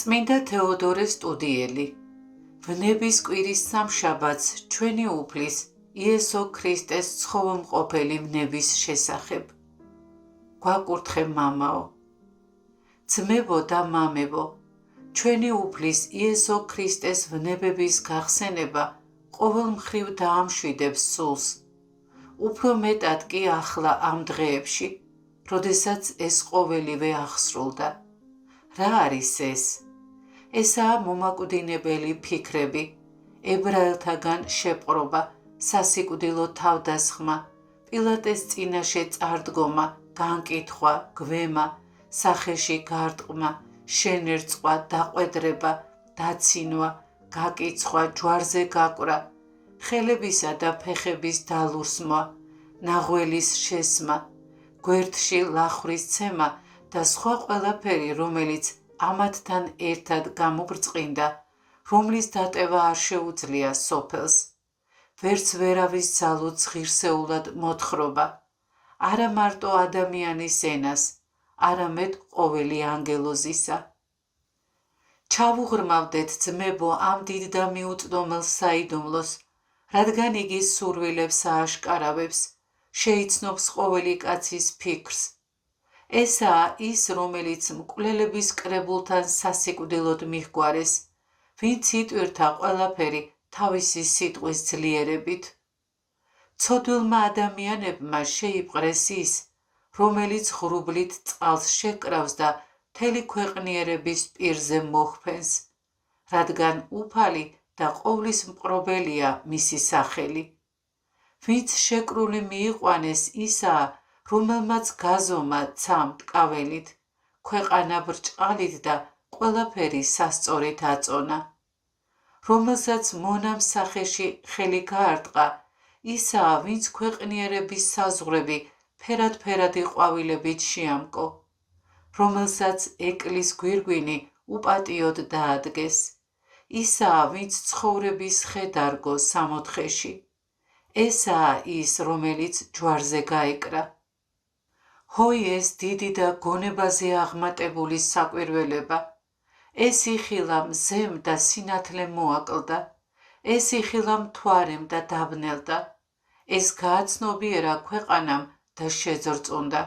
წმინდა თეოდორე სტუდიელი ვნების კვირის სამშაბათს ჩვენი უფლის იესო ქრისტეს ცხოველმყოფელი ვნების შესახებ. გვაკურთხე მამაო, ძმებო და მამებო, ჩვენი უფლის იესო ქრისტეს ვნებების გახსენება ყოველ მხრივ დაამშვიდებს სულს. უფრო მეტად კი ახლა ამ დღეებში, როდესაც ეს ყოველივე აღსრულდა. რა არის ეს? ესაა მომაკვდინებელი ფიქრები, ებრაელთაგან შეპყრობა, სასიკვდილო თავდასხმა, პილატეს წინაშე წარდგომა, განკითხვა, გვემა, სახეში გარტყმა, შენერწყვა, დაყვედრება, დაცინვა, გაკიცხვა, ჯვარზე გაკვრა, ხელებისა და ფეხების დალურსმვა, ნაღველის შესმა, გვერდში ლახვის ცემა და სხვა ყველაფერი, რომელიც ამათთან ერთად გამობრწყინდა, რომლის დატევა არ შეუძლია სოფელს. ვერც ვერავის ძალუც ღირსეულად მოთხრობა, არა მარტო ადამიანის ენას, არამედ ყოველი ანგელოზისა. ჩავუღრმავდეთ ძმებო ამ დიდ და მიუწვდომელ საიდუმლოს, რადგან იგი სურვილებს ააშკარავებს, შეიცნობს ყოველი კაცის ფიქრს. ესაა ის, რომელიც მკვლელების კრებულთან სასიკვდილოდ მიჰგვარეს, ვინც იტვირთა ყველაფერი თავისი სიტყვის ძლიერებით. ცოდვილმა ადამიანებმა შეიპყრეს ის, რომელიც ღრუბლით წყალს შეკრავს და მთელი ქვეყნიერების პირზე მოჰფენს, რადგან უფალი და ყოვლის მყრობელია მისი სახელი. ვინც შეკრული მიიყვანეს ისაა, რომელმაც გაზომა ცა მტკაველით, ქვეყანა ბრჭყალით და ყველაფერი სასწორით აწონა. რომელსაც მონამ სახეში ხელი გაარტყა, ისაა, ვინც ქვეყნიერების საზღვრები ფერად-ფერადი ყვავილებით შეამკო, რომელსაც ეკვლის გვირგვინი უპატიოდ დაადგეს, ისაა, ვინც ცხოვრების ხე დარგო სამოთხეში, ესაა ის, რომელიც ჯვარზე გაეკრა. ჰოი ეს დიდი და გონებაზე აღმატებული საკვირველება, ეს იხილა მზემ და სინათლე მოაკლდა, ეს იხილა მთვარემ და დაბნელდა, ეს გააცნობიერა ქვეყანამ და შეძრწუნდა,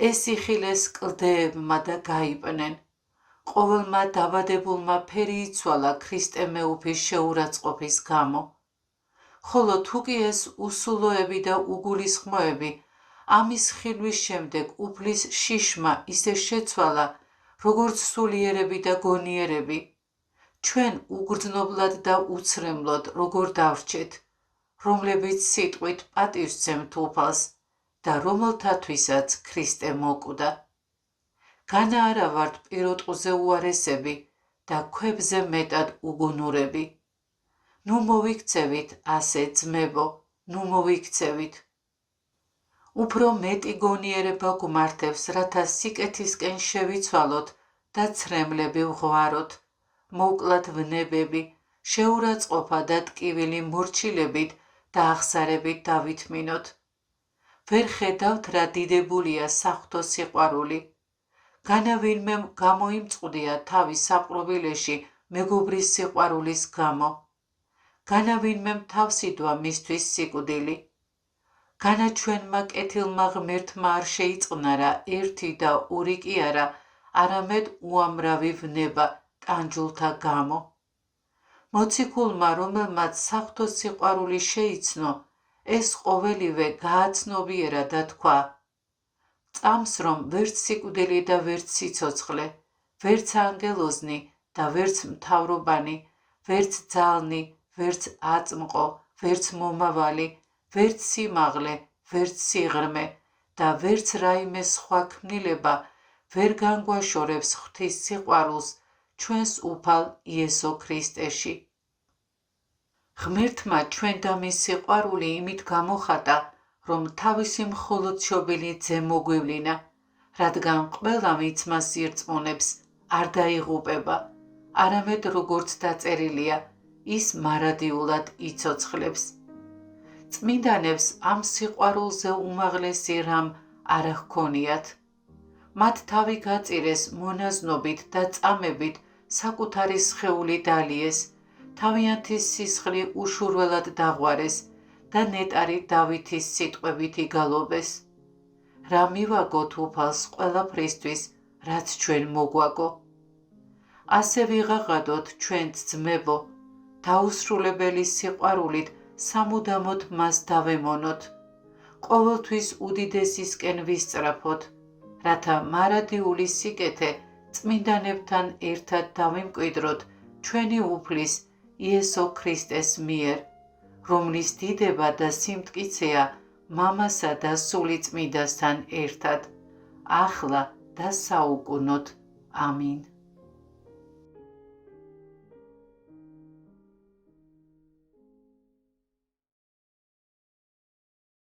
ეს იხილეს კლდეებმა და გაიპნენ, ყოველმა დაბადებულმა ფერი იცვალა ქრისტე მეუფის შეურაცხყოფის გამო. ხოლო თუ კი ეს უსულოები და უგულისხმოები ამის ხილვის შემდეგ უფლის შიშმა ისე შეცვალა, როგორც სულიერები და გონიერები, ჩვენ უგრძნობლად და უცრემლოდ როგორ დავრჩეთ, რომლებიც სიტყვით პატივსცემთ უფალს და რომელთათვისაც ქრისტე მოკვდა. განა არა ვართ პირუტყვზე უარესები და ქვებზე მეტად უგუნურები. ნუ მოვიქცევით ასე ძმებო, ნუ მოვიქცევით. უფრო მეტი გონიერება გვმართებს, რათა სიკეთისკენ შევიცვალოთ და ცრემლები ვღვაროთ, მოვკლათ ვნებები, შეურაცხყოფა და ტკივილი მორჩილებით და აღსარებით დავითმინოთ. ვერ ხედავთ რა დიდებულია საღვთო სიყვარული. განა ვინმე გამოიმწყდია თავის საპყრობილეში მეგობრის სიყვარულის გამო. განა ვინმემ თავს იდვა მისთვის სიკვდილი. განა ჩვენმა კეთილმა ღმერთმა არ შეიწყნარა ერთი და ორი კი არა, არამედ უამრავი ვნება ტანჯულთა გამო. მოციქულმა, რომელმაც საღვთო სიყვარული შეიცნო, ეს ყოველივე გააცნობიერა და თქვა: წამს რომ ვერც სიკვდილი და ვერც სიცოცხლე, ვერც ანგელოზნი და ვერც მთავრობანი, ვერც ძალნი, ვერც აწმყო, ვერც მომავალი, ვერც სიმაღლე, ვერც სიღრმე და ვერც რაიმე სხვა ქმნილება ვერ განგვაშორებს ღვთის სიყვარულს ჩვენს უფალ იესო ქრისტეში. ღმერთმა ჩვენ და მის სიყვარული იმით გამოხატა, რომ თავისი მხოლოდშობილი ძე მოგვივლინა, რადგან ყველა ვინც მას ირწმუნებს, არ დაიღუპება, არამედ როგორც დაწერილია, ის მარადიულად იცოცხლებს. წმინდანებს ამ სიყვარულზე უმაღლესი რამ არ ჰქონიათ. მათ თავი გაწირეს მონაზნობით და წამებით საკუთარი სხეული დალიეს, თავიანთი სისხლი უშურველად დაღვარეს და ნეტარი დავითის სიტყვებით იგალობეს. რა მივაგოთ უფალს ყველაფრისთვის, რაც ჩვენ მოგვაგო. ასე ვიღაღადოთ ჩვენც ძმებო, დაუსრულებელი სიყვარულით სამუდამოდ მას დავემონოთ, ყოველთვის უდიდესისკენ ვისწრაფოთ, რათა მარადიული სიკეთე წმინდანებთან ერთად დავიმკვიდროთ ჩვენი უფლის იესო ქრისტეს მიერ, რომლის დიდება და სიმტკიცეა მამასა და სული წმინდასთან ერთად, ახლა და საუკუნოდ. ამინ.